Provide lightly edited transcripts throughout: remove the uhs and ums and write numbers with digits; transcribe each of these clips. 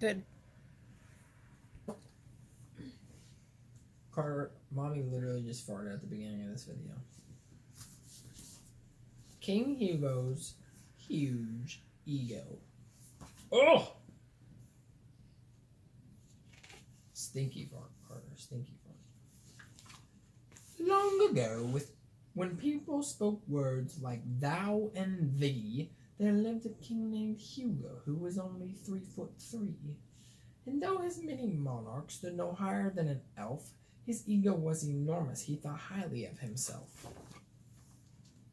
Good. Carter, mommy literally just farted at the beginning of this video. King Hugo's huge ego. Oh! Stinky fart, Carter. Stinky fart. Long ago, when people spoke words like thou and thee, there lived a king named Hugo who was only 3'3". And though his many monarchs stood no higher than an elf, his ego was enormous. He thought highly of himself.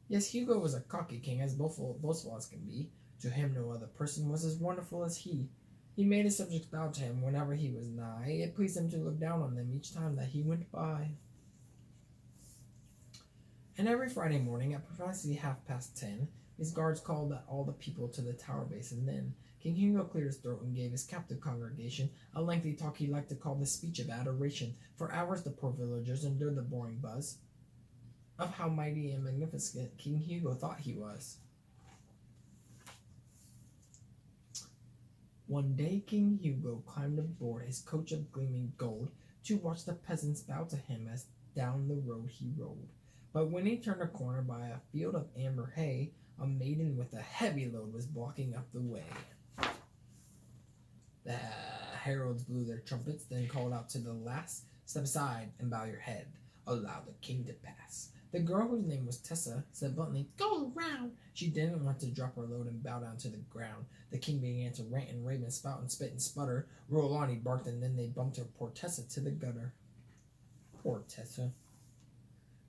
Yes, Hugo was a cocky king, as boastful as can be. To him no other person was as wonderful as he. He made his subjects bow to him whenever he was nigh. It pleased him to look down on them each time that he went by. And every Friday morning at precisely 10:30, his guards called all the people to the tower base, and then King Hugo cleared his throat and gave his captive congregation a lengthy talk he liked to call the speech of adoration. For hours the poor villagers endured the boring buzz of how mighty and magnificent King Hugo thought he was. One day King Hugo climbed aboard his coach of gleaming gold to watch the peasants bow to him as down the road he rode. But when he turned a corner by a field of amber hay, a maiden with a heavy load was blocking up the way. The heralds blew their trumpets, then called out to the lass, "Step aside and bow your head. Allow the king to pass." The girl, whose name was Tessa, said bluntly, "Go around." She didn't want to drop her load and bow down to the ground. The king began to rant and rave and spout and spit and sputter. Roll on, he barked, and then they bumped her poor Tessa to the gutter. Poor Tessa.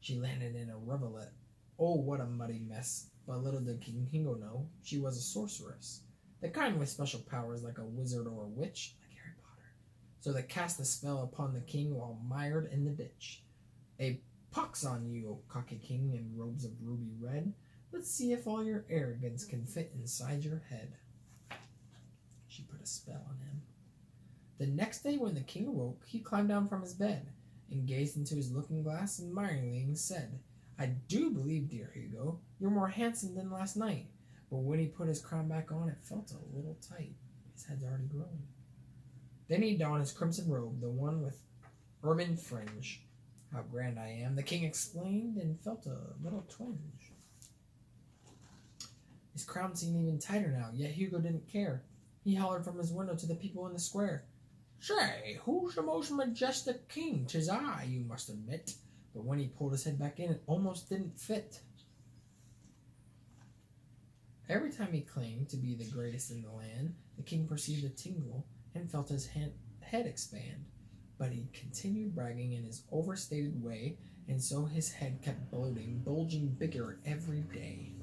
She landed in a rivulet. Oh, what a muddy mess. But little did King Hugo know, she was a sorceress. The kind with special powers like a wizard or a witch, like Harry Potter. So they cast a spell upon the king while mired in the ditch. "A pox on you, O cocky king, in robes of ruby red. Let's see if all your arrogance can fit inside your head." She put a spell on him. The next day when the king awoke, he climbed down from his bed and gazed into his looking glass admiringly and said, "I do believe, dear Hugo, you're more handsome than last night." But when he put his crown back on, it felt a little tight. His head's already grown. Then he donned his crimson robe, the one with ermine fringe. "How grand I am," the king explained, and felt a little twinge. His crown seemed even tighter now, yet Hugo didn't care. He hollered from his window to the people in the square, "Say, who's the most majestic king? 'Tis I, you must admit." But when he pulled his head back in, it almost didn't fit. Every time he claimed to be the greatest in the land, the king perceived a tingle and felt his head expand. But he continued bragging in his overstated way, and so his head kept bloating, bulging bigger every day.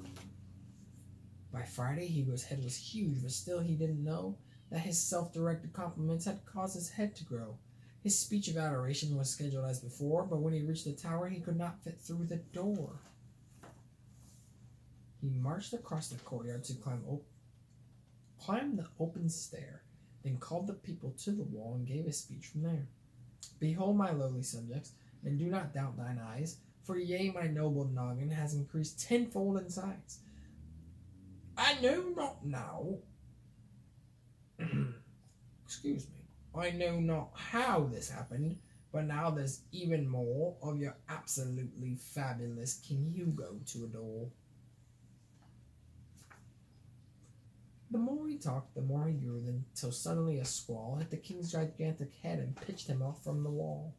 By Friday, Hugo's head was huge, but still he didn't know that his self-directed compliments had caused his head to grow. His speech of adoration was scheduled as before, but when he reached the tower, he could not fit through the door. He marched across the courtyard to climb the open stair, then called the people to the wall and gave his speech from there. "Behold, my lowly subjects, and do not doubt thine eyes, for yea, my noble noggin has increased tenfold in size. I know not now, excuse me, I know not how this happened, but now there's even more of your absolutely fabulous King Hugo to adore." The more he talked, the more he grew, until suddenly a squall hit the king's gigantic head and pitched him off from the wall.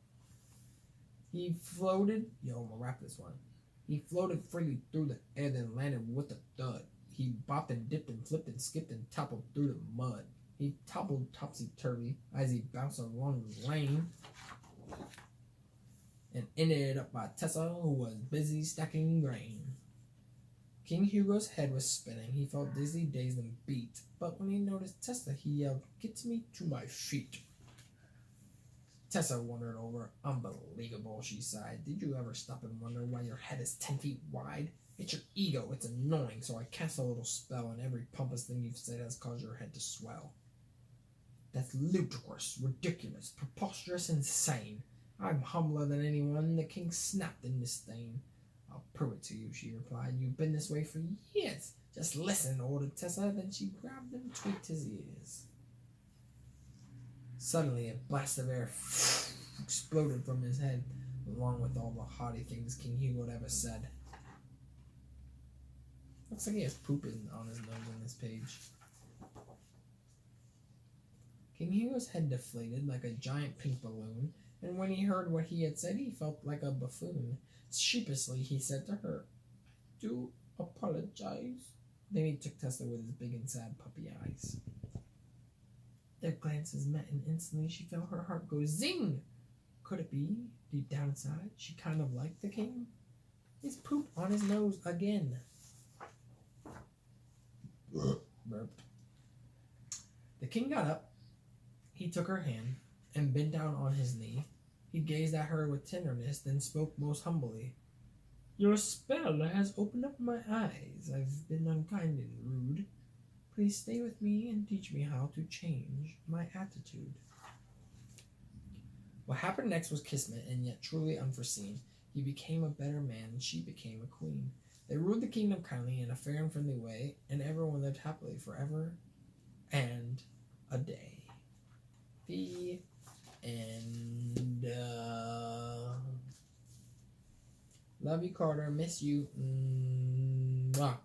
He floated, I'm gonna wrap this one. He floated freely through the air, then landed with a thud. He bopped and dipped and flipped and skipped and toppled through the mud. He toppled topsy-turvy as he bounced along the lane and ended up by Tessa, who was busy stacking grain. King Hugo's head was spinning. He felt dizzy, dazed, and beat. But when he noticed Tessa, he yelled, "Get me to my feet." Tessa wandered over. "Unbelievable," she sighed. "Did you ever stop and wonder why your head is 10 feet wide? It's your ego. It's annoying, so I cast a little spell, and every pompous thing you've said has caused your head to swell." "That's ludicrous, ridiculous, preposterous, insane. I'm humbler than anyone." The king snapped in disdain. "I'll prove it to you," she replied. "You've been this way for years. Just listen," ordered Tessa. Then she grabbed and tweaked his ears. Suddenly, a blast of air exploded from his head, along with all the haughty things King Hugo had ever said. Looks like he has poop on his nose on this page. King Hugo's head deflated like a giant pink balloon, and when he heard what he had said, he felt like a buffoon. Sheepishly, he said to her, "I do apologize." Then he took Tessa with his big and sad puppy eyes. Their glances met, and instantly she felt her heart go zing. Could it be, deep down inside, she kind of liked the king? His poop on his nose again. Burp. The king got up. He took her hand and bent down on his knee. He gazed at her with tenderness, then spoke most humbly. "Your spell has opened up my eyes. I've been unkind and rude. Please stay with me and teach me how to change my attitude." What happened next was kismet, and yet truly unforeseen. He became a better man, and she became a queen. They ruled the kingdom kindly in a fair and friendly way, and everyone lived happily forever and a day. The end. Love you, Carter. Miss you. Mwah.